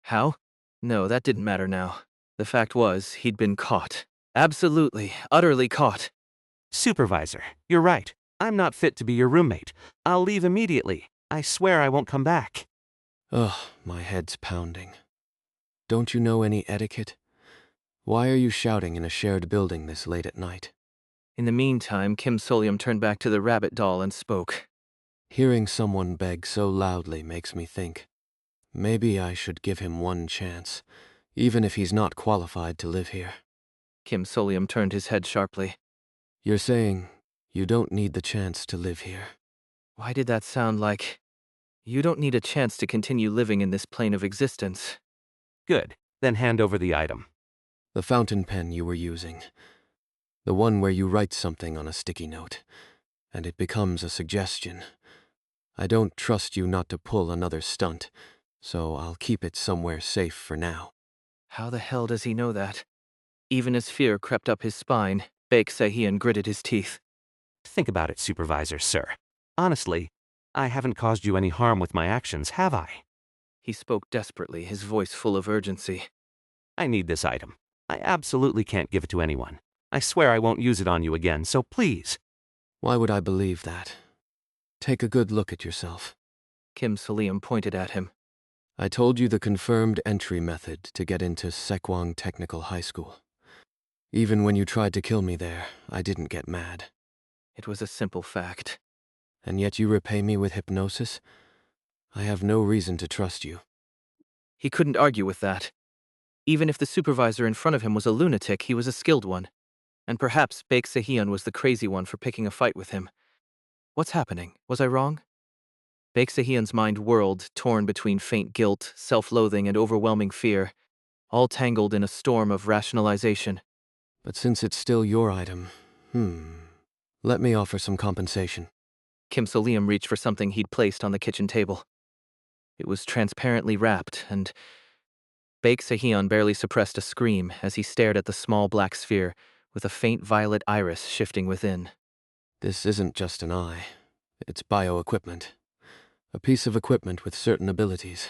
How? No, that didn't matter now. The fact was, he'd been caught. Absolutely, utterly caught. Supervisor, you're right. I'm not fit to be your roommate. I'll leave immediately. I swear I won't come back. Ugh, my head's pounding. Don't you know any etiquette? Why are you shouting in a shared building this late at night? In the meantime, Kim Soleum turned back to the rabbit doll and spoke. Hearing someone beg so loudly makes me think. Maybe I should give him one chance, even if he's not qualified to live here. Kim Soleum turned his head sharply. You're saying you don't need the chance to live here. Why did that sound like... You don't need a chance to continue living in this plane of existence. Good. Then hand over the item. The fountain pen you were using. The one where you write something on a sticky note, and it becomes a suggestion. I don't trust you not to pull another stunt, so I'll keep it somewhere safe for now. How the hell does he know that? Even as fear crept up his spine, Baek Deok-soo gritted his teeth. Think about it, Supervisor, sir. Honestly, I haven't caused you any harm with my actions, have I? He spoke desperately, his voice full of urgency. I need this item. I absolutely can't give it to anyone. I swear I won't use it on you again, so please. Why would I believe that? Take a good look at yourself. Kim Soleum pointed at him. I told you the confirmed entry method to get into Sekwang Technical High School. Even when you tried to kill me there, I didn't get mad. It was a simple fact. And yet you repay me with hypnosis? I have no reason to trust you. He couldn't argue with that. Even if the supervisor in front of him was a lunatic, he was a skilled one. And perhaps Baek Deok-soo was the crazy one for picking a fight with him. What's happening? Was I wrong? Baek Deok-soo's mind whirled, torn between faint guilt, self-loathing, and overwhelming fear, all tangled in a storm of rationalization. But since it's still your item, let me offer some compensation. Kim Soleum reached for something he'd placed on the kitchen table. It was transparently wrapped, and Baek Deok-soo barely suppressed a scream as he stared at the small black sphere with a faint violet iris shifting within. This isn't just an eye. It's bio-equipment. A piece of equipment with certain abilities.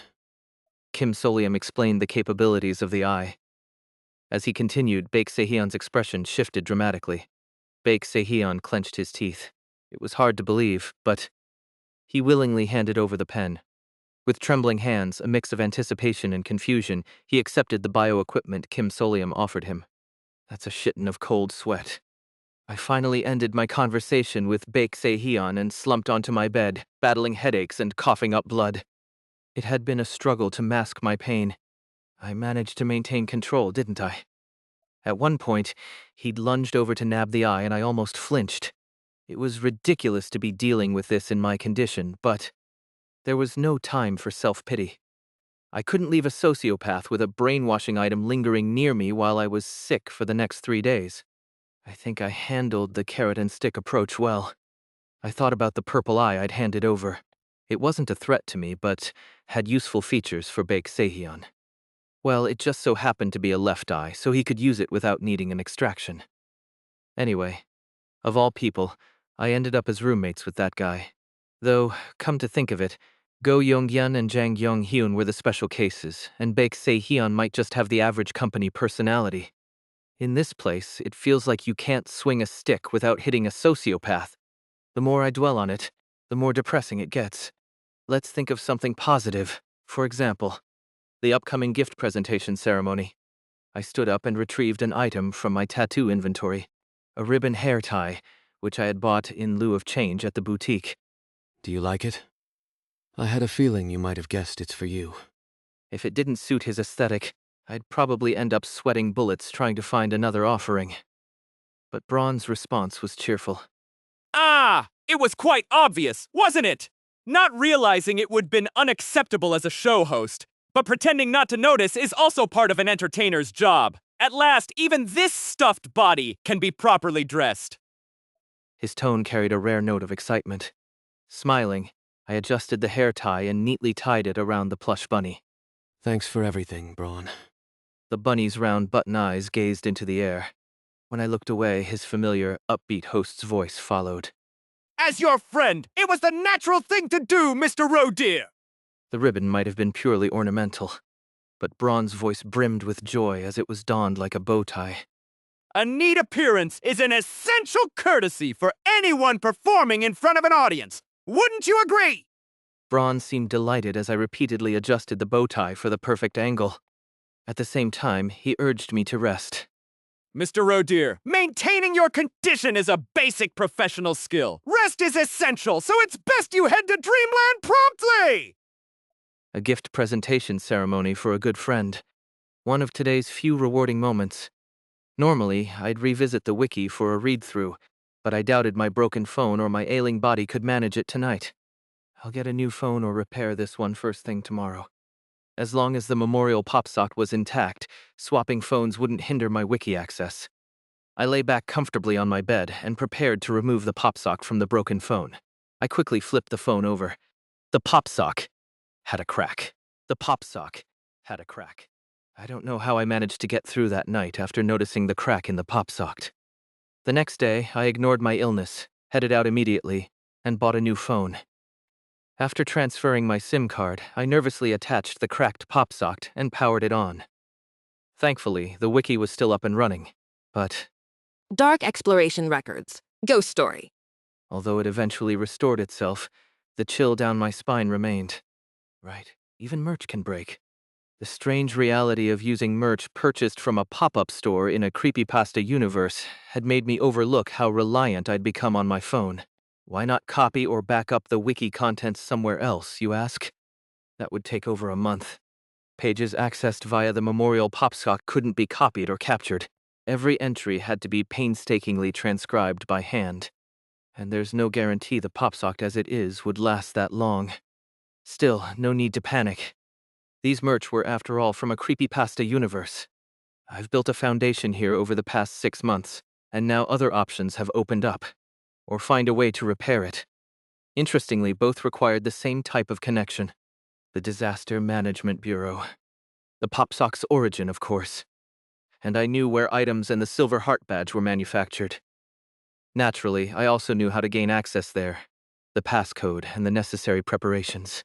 Kim Soleum explained the capabilities of the eye. As he continued, Baek Deok-soo's expression shifted dramatically. Baek Deok-soo clenched his teeth. It was hard to believe, but he willingly handed over the pen. With trembling hands, a mix of anticipation and confusion, he accepted the bio-equipment Kim Soleum offered him. That's a shitton of cold sweat. I finally ended my conversation with Baek Deok-soo and slumped onto my bed, battling headaches and coughing up blood. It had been a struggle to mask my pain. I managed to maintain control, didn't I? At one point, he'd lunged over to nab the eye and I almost flinched. It was ridiculous to be dealing with this in my condition, but there was no time for self-pity. I couldn't leave a sociopath with a brainwashing item lingering near me while I was sick for the next 3 days. I think I handled the carrot-and-stick approach well. I thought about the purple eye I'd handed over. It wasn't a threat to me, but had useful features for Baek Deok-soo. Well, it just so happened to be a left eye, so he could use it without needing an extraction. Anyway, of all people, I ended up as roommates with that guy. Though, come to think of it, Go Yong-hyun and Jang Yong-hyun were the special cases, and Baek Deok-soo might just have the average company personality. In this place, it feels like you can't swing a stick without hitting a sociopath. The more I dwell on it, the more depressing it gets. Let's think of something positive. For example, the upcoming gift presentation ceremony. I stood up and retrieved an item from my tattoo inventory, a ribbon hair tie, which I had bought in lieu of change at the boutique. Do you like it? I had a feeling you might have guessed it's for you. If it didn't suit his aesthetic, I'd probably end up sweating bullets trying to find another offering. But Braun's response was cheerful. Ah! It was quite obvious, wasn't it? Not realizing it would have been unacceptable as a show host, but pretending not to notice is also part of an entertainer's job. At last, even this stuffed body can be properly dressed. His tone carried a rare note of excitement. Smiling, I adjusted the hair tie and neatly tied it around the plush bunny. Thanks for everything, Braun. The bunny's round button eyes gazed into the air. When I looked away, his familiar, upbeat host's voice followed. As your friend, it was the natural thing to do, Mr. Roe Deer! The ribbon might have been purely ornamental. but Braun's voice brimmed with joy as it was donned like a bow tie. A neat appearance is an essential courtesy for anyone performing in front of an audience. Wouldn't you agree? Braun seemed delighted as I repeatedly adjusted the bow tie for the perfect angle. At the same time, he urged me to rest. Mr. Rodeer, maintaining your condition is a basic professional skill. Rest is essential, so it's best you head to Dreamland promptly! A gift presentation ceremony for a good friend. One of today's few rewarding moments. Normally, I'd revisit the wiki for a read-through, but I doubted my broken phone or my ailing body could manage it tonight. I'll get a new phone or repair this one first thing tomorrow. As long as the memorial pop sock was intact, swapping phones wouldn't hinder my wiki access. I lay back comfortably on my bed and prepared to remove the pop sock from the broken phone. I quickly flipped the phone over. The pop sock had a crack. The pop sock had a crack. I don't know how I managed to get through that night after noticing the crack in the pop sock. The next day, I ignored my illness, headed out immediately, and bought a new phone. After transferring my SIM card, I nervously attached the cracked pop socket and powered it on. Thankfully, the wiki was still up and running, but Dark Exploration Records. Ghost Story. although it eventually restored itself, the chill down my spine remained. Right, even merch can break. The strange reality of using merch purchased from a pop-up store in a creepypasta universe had made me overlook how reliant I'd become on my phone. Why not copy or back up the wiki contents somewhere else, you ask? That would take over a month. Pages accessed via the memorial popsock couldn't be copied or captured. Every entry had to be painstakingly transcribed by hand. And there's no guarantee the popsock as it is would last that long. Still, no need to panic. These merch were, after all, from a creepypasta universe. I've built a foundation here over the past 6 months, and now other options have opened up. Or find a way to repair it. Interestingly, both required the same type of connection. The Disaster Management Bureau. The popsock's origin, of course. And I knew where items and the Silver Heart badge were manufactured. Naturally, I also knew how to gain access there, the passcode and the necessary preparations.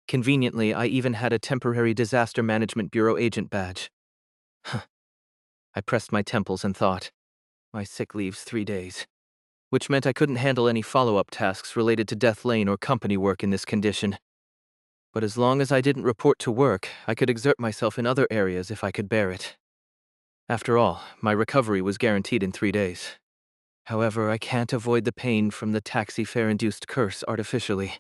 Conveniently, I even had a temporary Disaster Management Bureau agent badge. I pressed my temples and thought, my sick leave's 3 days. Which meant I couldn't handle any follow-up tasks related to Death Lane or company work in this condition. But as long as I didn't report to work, I could exert myself in other areas if I could bear it. After all, my recovery was guaranteed in 3 days. However, I can't avoid the pain from the taxi fare-induced curse artificially.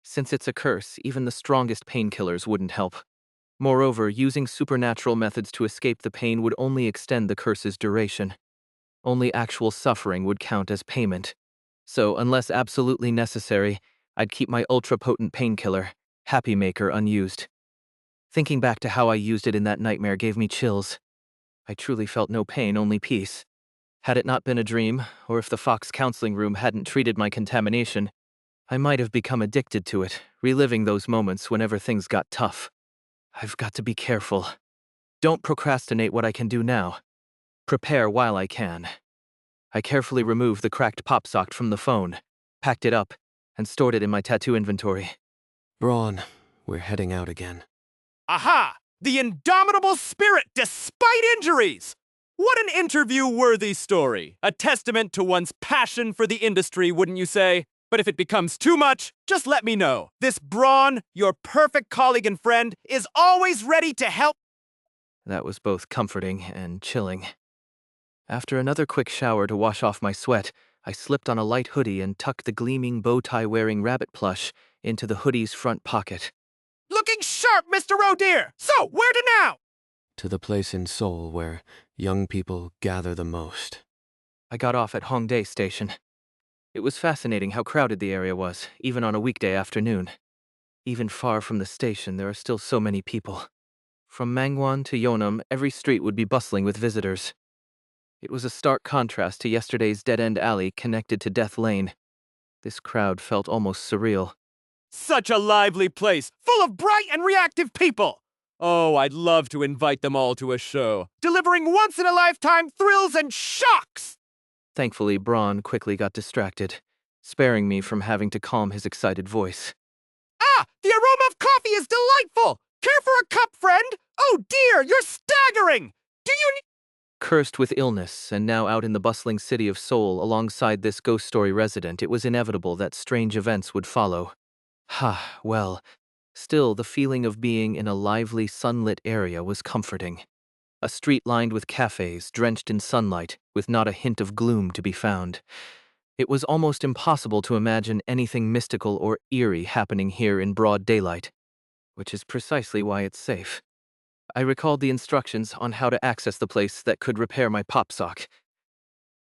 Since it's a curse, even the strongest painkillers wouldn't help. Moreover, using supernatural methods to escape the pain would only extend the curse's duration. Only actual suffering would count as payment. So, unless absolutely necessary, I'd keep my ultra-potent painkiller, Happy Maker, unused. Thinking back to how I used it in that nightmare gave me chills. I truly felt no pain, only peace. Had it not been a dream, or if the Fox counseling room hadn't treated my contamination, I might have become addicted to it, reliving those moments whenever things got tough. I've got to be careful. Don't procrastinate what I can do now. Prepare while I can. I carefully removed the cracked pop socket from the phone, packed it up, and stored it in my tattoo inventory. Braun, we're heading out again. Aha! The indomitable spirit despite injuries! What an interview-worthy story. A testament to one's passion for the industry, wouldn't you say? But if it becomes too much, just let me know. This Braun, your perfect colleague and friend, is always ready to help. That was both comforting and chilling. After another quick shower to wash off my sweat, I slipped on a light hoodie and tucked the gleaming bow-tie-wearing rabbit plush into the hoodie's front pocket. Looking sharp, Mr. Rodeer! So, where to now? To the place in Seoul where young people gather the most. I got off at Hongdae Station. It was fascinating how crowded the area was, even on a weekday afternoon. Even far from the station, there are still so many people. From Mangwon to Yeonam, every street would be bustling with visitors. It was a stark contrast to yesterday's dead-end alley connected to Death Lane. This crowd felt almost surreal. Such a lively place, full of bright and reactive people! Oh, I'd love to invite them all to a show, delivering once-in-a-lifetime thrills and shocks! Thankfully, Braun quickly got distracted, sparing me from having to calm his excited voice. Ah, the aroma of coffee is delightful! Care for a cup, friend? here! You're staggering! Do you need— Cursed with illness, and now out in the bustling city of Seoul alongside this ghost story resident, it was inevitable that strange events would follow. Well, still, the feeling of being in a lively, sunlit area was comforting. A street lined with cafes, drenched in sunlight, with not a hint of gloom to be found. It was almost impossible to imagine anything mystical or eerie happening here in broad daylight, which is precisely why it's safe. I recalled the instructions on how to access the place that could repair my pop sock.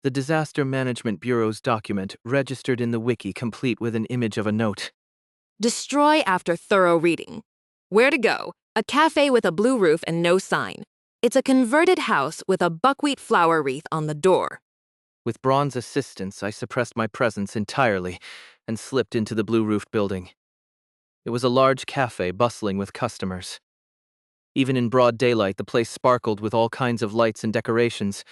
The Disaster Management Bureau's document, registered in the wiki, complete with an image of a note. Destroy after thorough reading. Where to go? A cafe with a blue roof and no sign. It's a converted house with a buckwheat flower wreath on the door. With Braun's assistance, I suppressed my presence entirely and slipped into the blue-roofed building. It was a large cafe bustling with customers. Even in broad daylight, the place sparkled with all kinds of lights and decorations,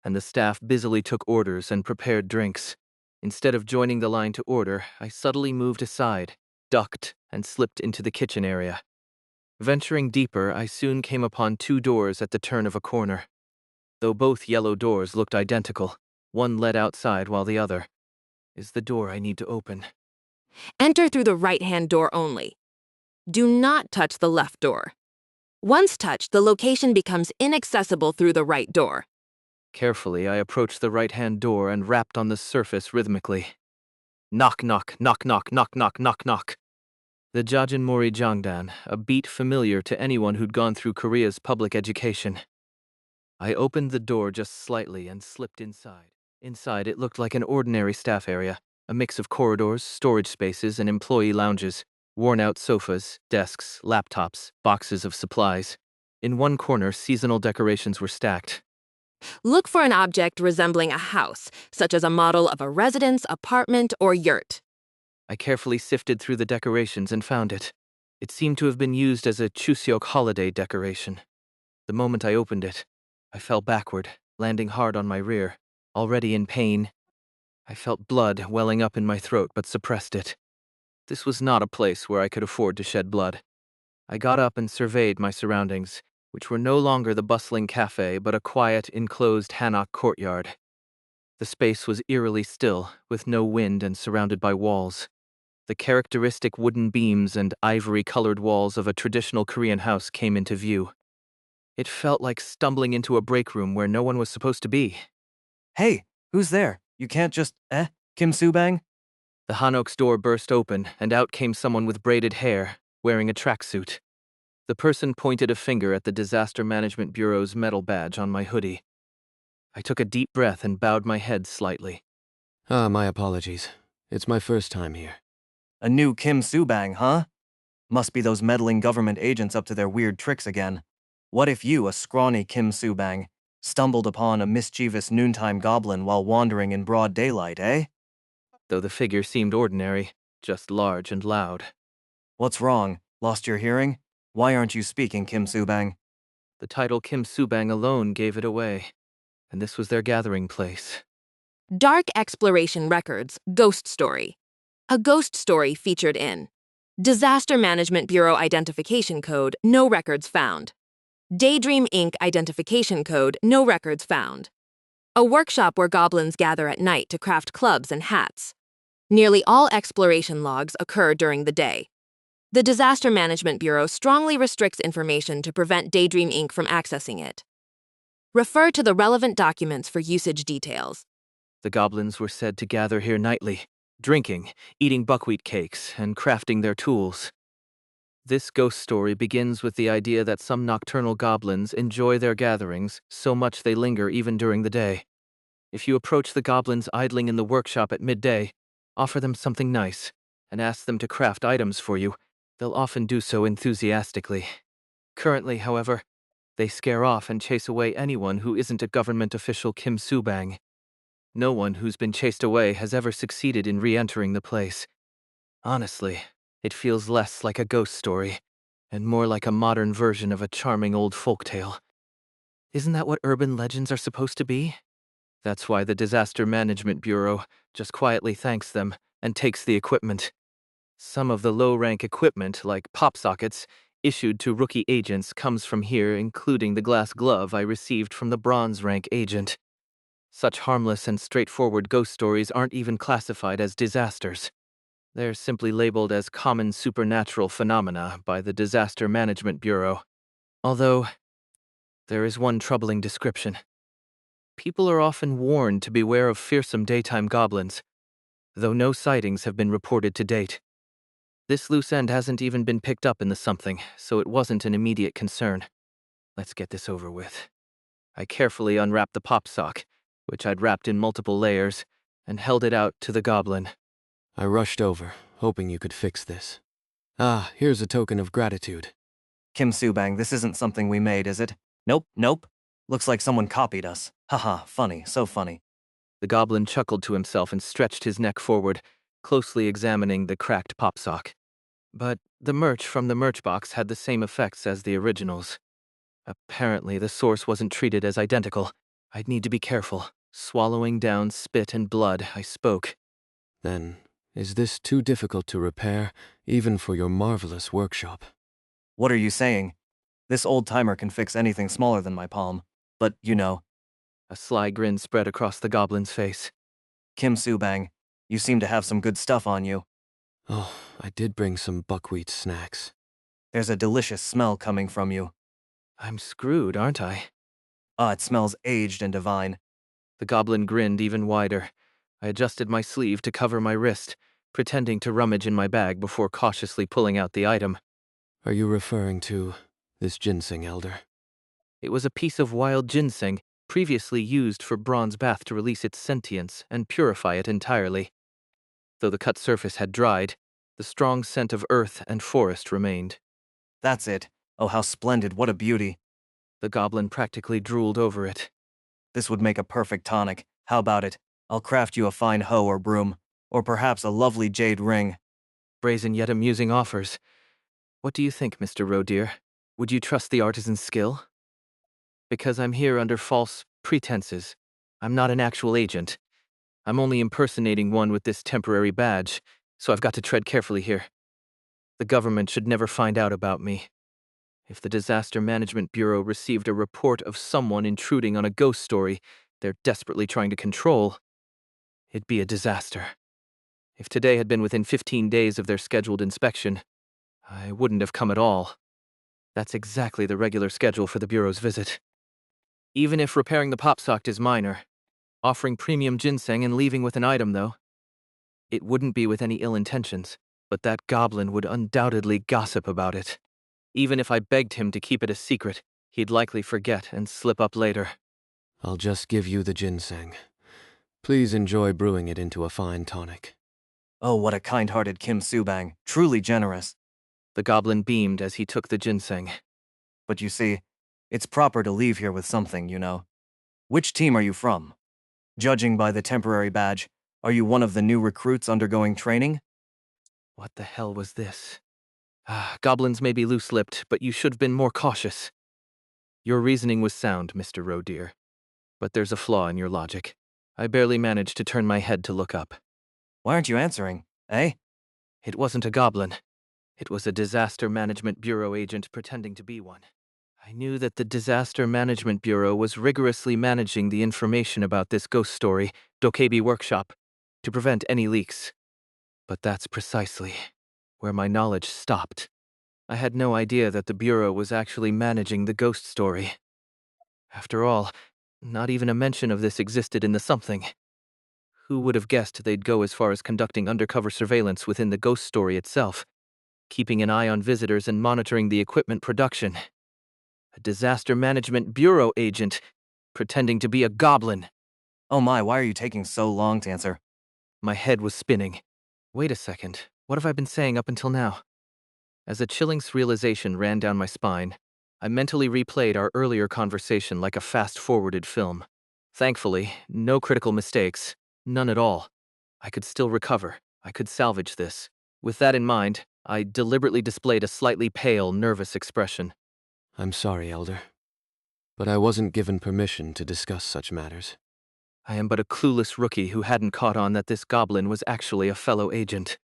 and the staff busily took orders and prepared drinks. Instead of joining the line to order, I subtly moved aside, ducked, and slipped into the kitchen area. Venturing deeper, I soon came upon two doors at the turn of a corner. Though both yellow doors looked identical, one led outside while the other is the door I need to open. Enter through the right-hand door only. Do not touch the left door. Once touched, the location becomes inaccessible through the right door. Carefully, I approached the right-hand door and rapped on the surface rhythmically. Knock, knock, knock, knock, knock, knock, knock, knock. The Jajinmori Jangdan, a beat familiar to anyone who'd gone through Korea's public education. I opened the door just slightly and slipped inside. Inside, it looked like an ordinary staff area, a mix of corridors, storage spaces, and employee lounges, worn-out sofas, desks, laptops, boxes of supplies. In one corner, seasonal decorations were stacked. Look for an object resembling a house, such as a model of a residence, apartment, or yurt. I carefully sifted through the decorations and found it. It seemed to have been used as a Chuseok holiday decoration. The moment I opened it, I fell backward, landing hard on my rear. Already in pain, I felt blood welling up in my throat but suppressed it. This was not a place where I could afford to shed blood. I got up and surveyed my surroundings, which were no longer the bustling cafe but a quiet, enclosed hanok courtyard. The space was eerily still, with no wind and surrounded by walls. The characteristic wooden beams and ivory-colored walls of a traditional Korean house came into view. It felt like stumbling into a break room where no one was supposed to be. Hey, who's there? You can't just, Kim Soobang? The hanok's door burst open, and out came someone with braided hair, wearing a tracksuit. The person pointed a finger at the Disaster Management Bureau's metal badge on my hoodie. I took a deep breath and bowed my head slightly. My apologies. It's my first time here. A new Kim Soobang, huh? Must be those meddling government agents up to their weird tricks again. What if you, a scrawny Kim Soobang, stumbled upon a mischievous noontime goblin while wandering in broad daylight, eh? Though the figure seemed ordinary, just large and loud. What's wrong? Lost your hearing? Why aren't you speaking, Kim Soobang? The title Kim Soobang alone gave it away, and this was their gathering place. Dark Exploration Records, Ghost Story. A ghost story featured in Disaster Management Bureau Identification Code, no records found. Daydream Inc. Identification Code, no records found. A workshop where goblins gather at night to craft clubs and hats. Nearly all exploration logs occur during the day. The Disaster Management Bureau strongly restricts information to prevent Daydream Inc. from accessing it. Refer to the relevant documents for usage details. The goblins were said to gather here nightly, drinking, eating buckwheat cakes, and crafting their tools. This ghost story begins with the idea that some nocturnal goblins enjoy their gatherings so much they linger even during the day. If you approach the goblins idling in the workshop at midday, offer them something nice, and ask them to craft items for you, they'll often do so enthusiastically. Currently, however, they scare off and chase away anyone who isn't a government official Kim Soobang. No one who's been chased away has ever succeeded in re-entering the place. Honestly, it feels less like a ghost story, and more like a modern version of a charming old folktale. Isn't that what urban legends are supposed to be? That's why the Disaster Management Bureau just quietly thanks them and takes the equipment. Some of the low-rank equipment, like pop sockets, issued to rookie agents comes from here, including the glass glove I received from the bronze rank agent. Such harmless and straightforward ghost stories aren't even classified as disasters. They're simply labeled as common supernatural phenomena by the Disaster Management Bureau. Although, there is one troubling description. People are often warned to beware of fearsome daytime goblins, though no sightings have been reported to date. This loose end hasn't even been picked up in the something, so it wasn't an immediate concern. Let's get this over with. I carefully unwrapped the pop sock, which I'd wrapped in multiple layers, and held it out to the goblin. I rushed over, hoping you could fix this. Ah, here's a token of gratitude. Kim Soobang, this isn't something we made, is it? Nope. Looks like someone copied us. Haha, funny, so funny. The goblin chuckled to himself and stretched his neck forward, closely examining the cracked pop sock. But the merch from the merch box had the same effects as the originals. Apparently, the source wasn't treated as identical. I'd need to be careful. Swallowing down spit and blood, I spoke. Then, is this too difficult to repair, even for your marvelous workshop? What are you saying? This old-timer can fix anything smaller than my palm. But, you know. A sly grin spread across the goblin's face. Kim Soobang, you seem to have some good stuff on you. Oh, I did bring some buckwheat snacks. There's a delicious smell coming from you. I'm screwed, aren't I? Ah, it smells aged and divine. The goblin grinned even wider. I adjusted my sleeve to cover my wrist, pretending to rummage in my bag before cautiously pulling out the item. Are you referring to this ginseng, Elder? It was a piece of wild ginseng, previously used for bronze bath to release its sentience and purify it entirely. Though the cut surface had dried, the strong scent of earth and forest remained. That's it. Oh, how splendid, what a beauty. The goblin practically drooled over it. This would make a perfect tonic. How about it? I'll craft you a fine hoe or broom, or perhaps a lovely jade ring. Brazen yet amusing offers. What do you think, Mr. Rodeer? Would you trust the artisan's skill? Because I'm here under false pretenses. I'm not an actual agent. I'm only impersonating one with this temporary badge, so I've got to tread carefully here. The government should never find out about me. If the Disaster Management Bureau received a report of someone intruding on a ghost story they're desperately trying to control, it'd be a disaster. If today had been within 15 days of their scheduled inspection, I wouldn't have come at all. That's exactly the regular schedule for the Bureau's visit. Even if repairing the pop socket is minor, offering premium ginseng and leaving with an item, though, it wouldn't be with any ill intentions, but that goblin would undoubtedly gossip about it. Even if I begged him to keep it a secret, he'd likely forget and slip up later. I'll just give you the ginseng. Please enjoy brewing it into a fine tonic. Oh, what a kind-hearted Kim Soobang. Truly generous. The goblin beamed as he took the ginseng. But you see, it's proper to leave here with something, you know. Which team are you from? Judging by the temporary badge, are you one of the new recruits undergoing training? What the hell was this? Goblins may be loose-lipped, but you should have been more cautious. Your reasoning was sound, Mr. Rodeer. But there's a flaw in your logic. I barely managed to turn my head to look up. Why aren't you answering, eh? It wasn't a goblin. It was a Disaster Management Bureau agent pretending to be one. I knew that the Disaster Management Bureau was rigorously managing the information about this ghost story, Dokebi Workshop, to prevent any leaks. But that's precisely where my knowledge stopped. I had no idea that the Bureau was actually managing the ghost story. After all, not even a mention of this existed in the something. Who would have guessed they'd go as far as conducting undercover surveillance within the ghost story itself, keeping an eye on visitors and monitoring the equipment production? A Disaster Management Bureau agent, pretending to be a goblin. Oh my, why are you taking so long to answer? My head was spinning. Wait a second, what have I been saying up until now? As a chilling realization ran down my spine, I mentally replayed our earlier conversation like a fast-forwarded film. Thankfully, no critical mistakes, none at all. I could still recover. I could salvage this. With that in mind, I deliberately displayed a slightly pale, nervous expression. I'm sorry, Elder, but I wasn't given permission to discuss such matters. I am but a clueless rookie who hadn't caught on that this goblin was actually a fellow agent.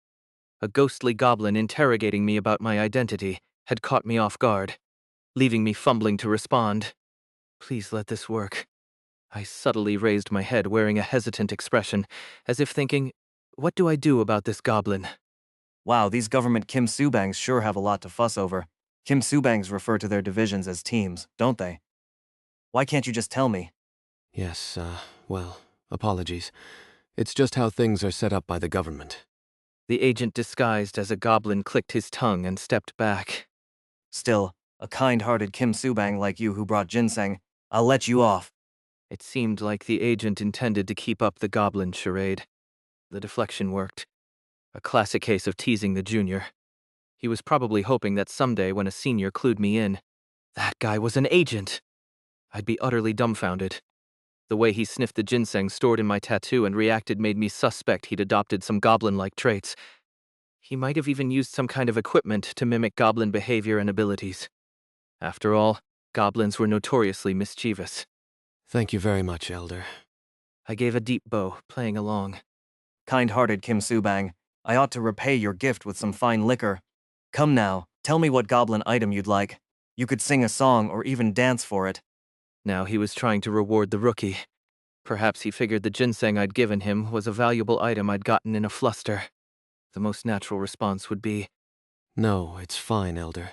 A ghostly goblin interrogating me about my identity, had caught me off guard, leaving me fumbling to respond. Please let this work. I subtly raised my head, wearing a hesitant expression, as if thinking, what do I do about this goblin? Wow, these government Kim Soo-bangs sure have a lot to fuss over. Kim Soo-bangs refer to their divisions as teams, don't they? Why can't you just tell me? Yes, well, apologies. It's just how things are set up by the government. The agent disguised as a goblin clicked his tongue and stepped back. Still, a kind-hearted Kim Soo-bang like you who brought ginseng, I'll let you off. It seemed like the agent intended to keep up the goblin charade. The deflection worked. A classic case of teasing the junior. He was probably hoping that someday when a senior clued me in, that guy was an agent. I'd be utterly dumbfounded. The way he sniffed the ginseng stored in my tattoo and reacted made me suspect he'd adopted some goblin-like traits. He might have even used some kind of equipment to mimic goblin behavior and abilities. After all, goblins were notoriously mischievous. Thank you very much, Elder. I gave a deep bow, playing along. Kind-hearted Kim Soo-bang, I ought to repay your gift with some fine liquor. Come now, tell me what goblin item you'd like. You could sing a song or even dance for it. Now he was trying to reward the rookie. Perhaps he figured the ginseng I'd given him was a valuable item I'd gotten in a fluster. The most natural response would be, No, it's fine, Elder.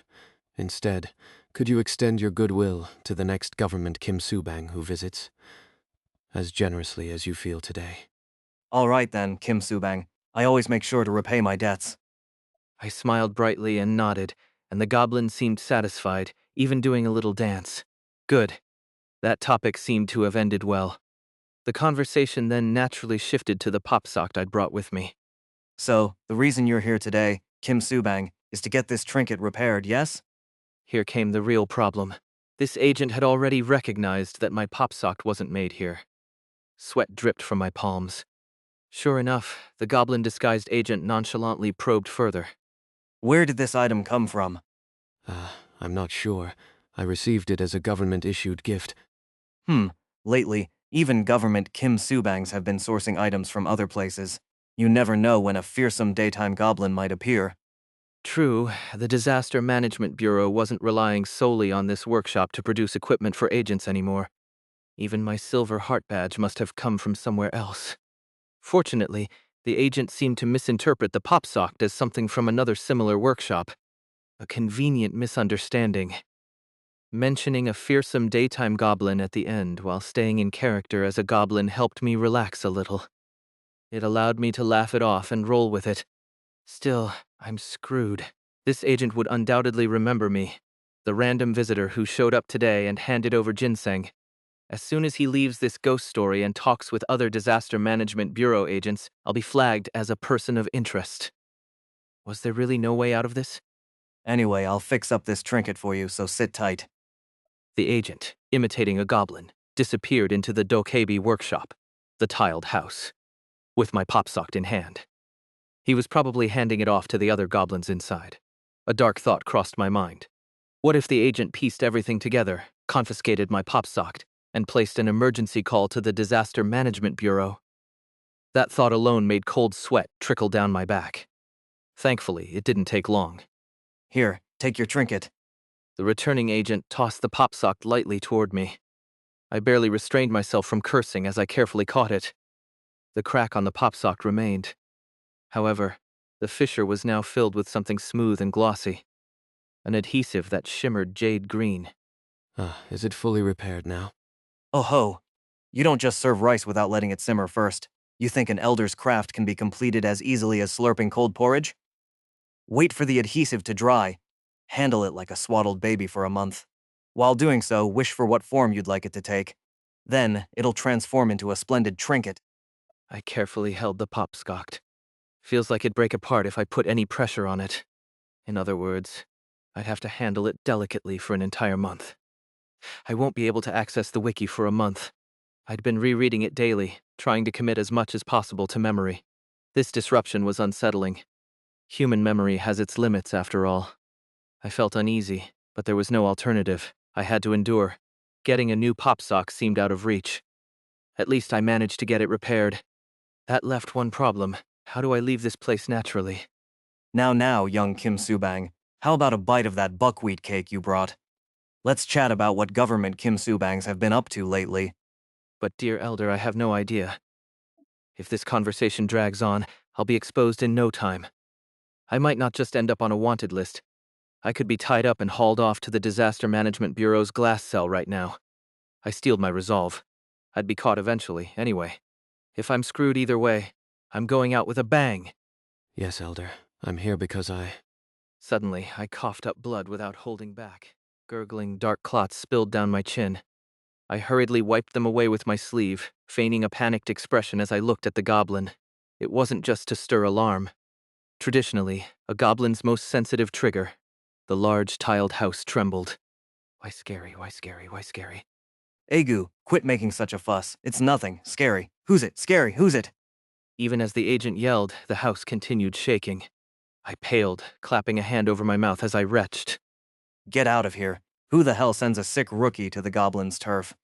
Instead, could you extend your goodwill to the next government Kim Soo-bang who visits? As generously as you feel today. All right then, Kim Soo-bang. I always make sure to repay my debts. I smiled brightly and nodded, and the goblin seemed satisfied, even doing a little dance. Good. That topic seemed to have ended well. The conversation then naturally shifted to the pop sock I'd brought with me. So, the reason you're here today, Kim Soo-bang, is to get this trinket repaired, yes? Here came the real problem. This agent had already recognized that my pop sock wasn't made here. Sweat dripped from my palms. Sure enough, the goblin-disguised agent nonchalantly probed further. Where did this item come from? I'm not sure. I received it as a government-issued gift. Lately, even government Kim Soo-bangs have been sourcing items from other places. You never know when a fearsome daytime goblin might appear. True, the Disaster Management Bureau wasn't relying solely on this workshop to produce equipment for agents anymore. Even my silver heart badge must have come from somewhere else. Fortunately, the agent seemed to misinterpret the pop sock as something from another similar workshop. A convenient misunderstanding. Mentioning a fearsome daytime goblin at the end while staying in character as a goblin helped me relax a little. It allowed me to laugh it off and roll with it. Still, I'm screwed. This agent would undoubtedly remember me, the random visitor who showed up today and handed over ginseng. As soon as he leaves this ghost story and talks with other Disaster Management Bureau agents, I'll be flagged as a person of interest. Was there really no way out of this? Anyway, I'll fix up this trinket for you, so sit tight. The agent, imitating a goblin, disappeared into the Dokebi workshop, the tiled house, with my pop sock in hand. He was probably handing it off to the other goblins inside. A dark thought crossed my mind. What if the agent pieced everything together, confiscated my pop sock, and placed an emergency call to the Disaster Management Bureau? That thought alone made cold sweat trickle down my back. Thankfully, it didn't take long. Here, take your trinket. The returning agent tossed the pop sock lightly toward me. I barely restrained myself from cursing as I carefully caught it. The crack on the pop sock remained. However, the fissure was now filled with something smooth and glossy. An adhesive that shimmered jade green. Is it fully repaired now? Oh ho! You don't just serve rice without letting it simmer first. You think an elder's craft can be completed as easily as slurping cold porridge? Wait for the adhesive to dry. Handle it like a swaddled baby for a month. While doing so, wish for what form you'd like it to take. Then, it'll transform into a splendid trinket. I carefully held the pop sock. Feels like it'd break apart if I put any pressure on it. In other words, I'd have to handle it delicately for an entire month. I won't be able to access the wiki for a month. I'd been rereading it daily, trying to commit as much as possible to memory. This disruption was unsettling. Human memory has its limits, after all. I felt uneasy, but there was no alternative. I had to endure. Getting a new pop sock seemed out of reach. At least I managed to get it repaired. That left one problem. How do I leave this place naturally? Now, young Kim Soo-bang. How about a bite of that buckwheat cake you brought? Let's chat about what government Kim Soo-bangs have been up to lately. But dear Elder, I have no idea. If this conversation drags on, I'll be exposed in no time. I might not just end up on a wanted list. I could be tied up and hauled off to the Disaster Management Bureau's glass cell right now. I steeled my resolve. I'd be caught eventually, anyway. If I'm screwed either way, I'm going out with a bang. Yes, Elder. I'm here because Suddenly, I coughed up blood without holding back. Gurgling dark clots spilled down my chin. I hurriedly wiped them away with my sleeve, feigning a panicked expression as I looked at the goblin. It wasn't just to stir alarm. Traditionally, a goblin's most sensitive trigger. The large tiled house trembled. Why scary, why scary, why scary? Agu, quit making such a fuss. It's nothing. Scary. Who's it? Scary. Who's it? Even as the agent yelled, the house continued shaking. I paled, clapping a hand over my mouth as I retched. Get out of here. Who the hell sends a sick rookie to the goblin's turf?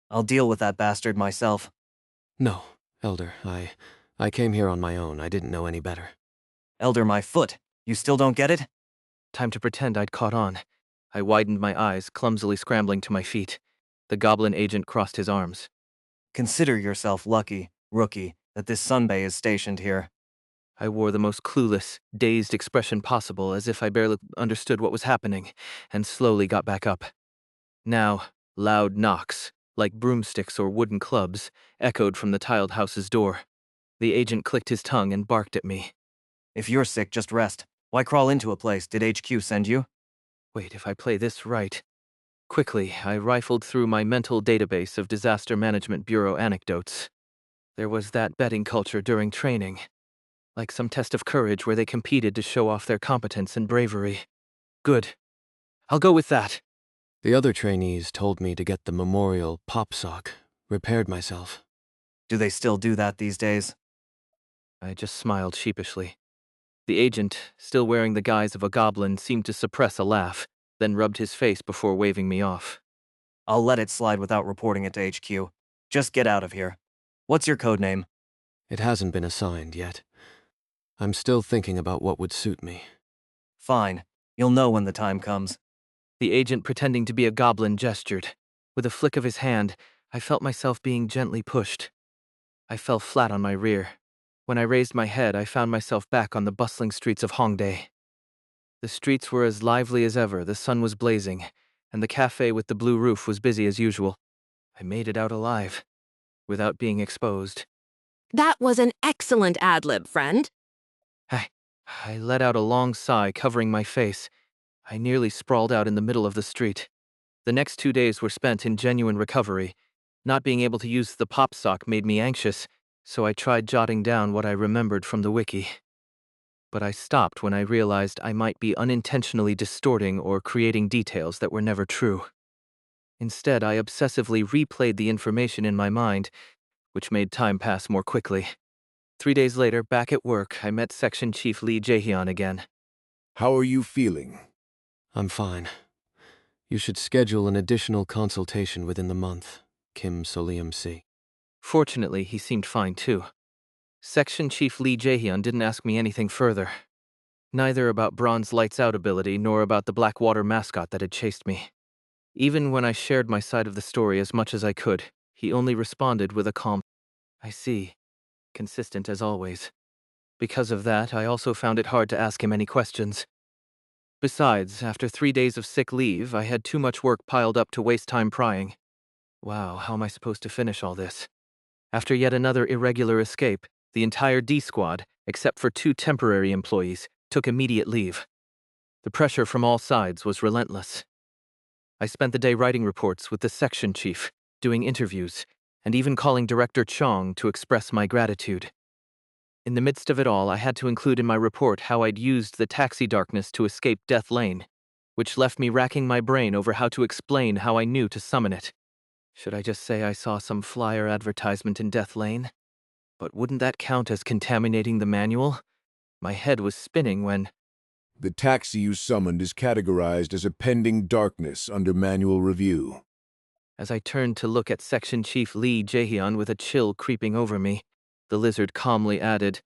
I'll deal with that bastard myself. No, Elder, I came here on my own. I didn't know any better. Elder, my foot. You still don't get it? Time to pretend I'd caught on. I widened my eyes, clumsily scrambling to my feet. The goblin agent crossed his arms. Consider yourself lucky, rookie, that this sunbae is stationed here. I wore the most clueless, dazed expression possible, as if I barely understood what was happening, and slowly got back up. Now, loud knocks, like broomsticks or wooden clubs, echoed from the tiled house's door. The agent clicked his tongue and barked at me. If you're sick, just rest. Why crawl into a place? Did HQ send you? Wait, if I play this right. Quickly, I rifled through my mental database of Disaster Management Bureau anecdotes. There was that betting culture during training. Like some test of courage where they competed to show off their competence and bravery. Good. I'll go with that. The other trainees told me to get the memorial pop sock, repaired myself. Do they still do that these days? I just smiled sheepishly. The agent, still wearing the guise of a goblin, seemed to suppress a laugh, then rubbed his face before waving me off. I'll let it slide without reporting it to HQ. Just get out of here. What's your code name? It hasn't been assigned yet. I'm still thinking about what would suit me. Fine. You'll know when the time comes. The agent, pretending to be a goblin, gestured. With a flick of his hand, I felt myself being gently pushed. I fell flat on my rear. When I raised my head, I found myself back on the bustling streets of Hongdae. The streets were as lively as ever, the sun was blazing, and the cafe with the blue roof was busy as usual. I made it out alive, without being exposed. That was an excellent ad-lib, friend. I let out a long sigh, covering my face. I nearly sprawled out in the middle of the street. The next 2 days were spent in genuine recovery. Not being able to use the pop sock made me anxious, so I tried jotting down what I remembered from the wiki. But I stopped when I realized I might be unintentionally distorting or creating details that were never true. Instead, I obsessively replayed the information in my mind, which made time pass more quickly. 3 days later, back at work, I met Section Chief Lee Jae-hyun again. How are you feeling? I'm fine. You should schedule an additional consultation within the month, Kim Soleum C. Fortunately, he seemed fine too. Section Chief Lee Jae-hyun didn't ask me anything further. Neither about Bronze Lights Out ability nor about the Blackwater mascot that had chased me. Even when I shared my side of the story as much as I could, he only responded with a calm, "I see," consistent as always. Because of that, I also found it hard to ask him any questions. Besides, after 3 days of sick leave, I had too much work piled up to waste time prying. Wow, how am I supposed to finish all this? After yet another irregular escape, the entire D Squad, except for 2 temporary employees, took immediate leave. The pressure from all sides was relentless. I spent the day writing reports with the section chief, doing interviews, and even calling Director Chong to express my gratitude. In the midst of it all, I had to include in my report how I'd used the taxi darkness to escape Death Lane, which left me racking my brain over how to explain how I knew to summon it. Should I just say I saw some flyer advertisement in Death Lane? But wouldn't that count as contaminating the manual? My head was spinning when... The taxi you summoned is categorized as a pending darkness under manual review. As I turned to look at Section Chief Lee Jae-hyun with a chill creeping over me, the lizard calmly added,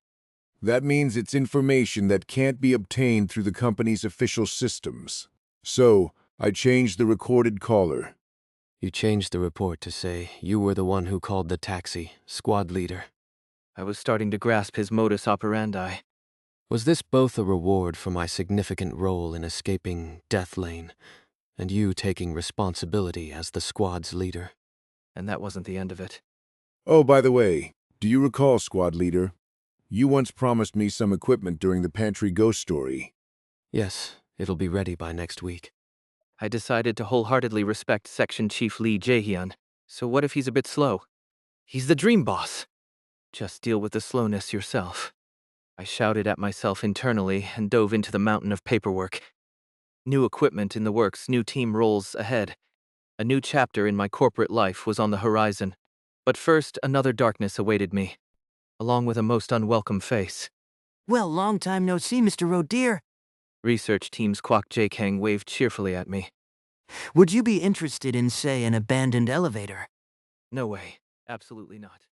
That means it's information that can't be obtained through the company's official systems. So, I changed the recorded caller. You changed the report to say you were the one who called the taxi, squad leader. I was starting to grasp his modus operandi. Was this both a reward for my significant role in escaping Death Lane, and you taking responsibility as the squad's leader? And that wasn't the end of it. Oh, by the way, do you recall, squad leader? You once promised me some equipment during the pantry ghost story. Yes, it'll be ready by next week. I decided to wholeheartedly respect Section Chief Lee Jae-hyun. So what if he's a bit slow? He's the dream boss. Just deal with the slowness yourself. I shouted at myself internally and dove into the mountain of paperwork. New equipment in the works, new team roles ahead. A new chapter in my corporate life was on the horizon. But first, another darkness awaited me, along with a most unwelcome face. Well, long time no see, Mr. Rodeer. Research team's Kwok Jae-kang waved cheerfully at me. Would you be interested in, say, an abandoned elevator? No way. Absolutely not.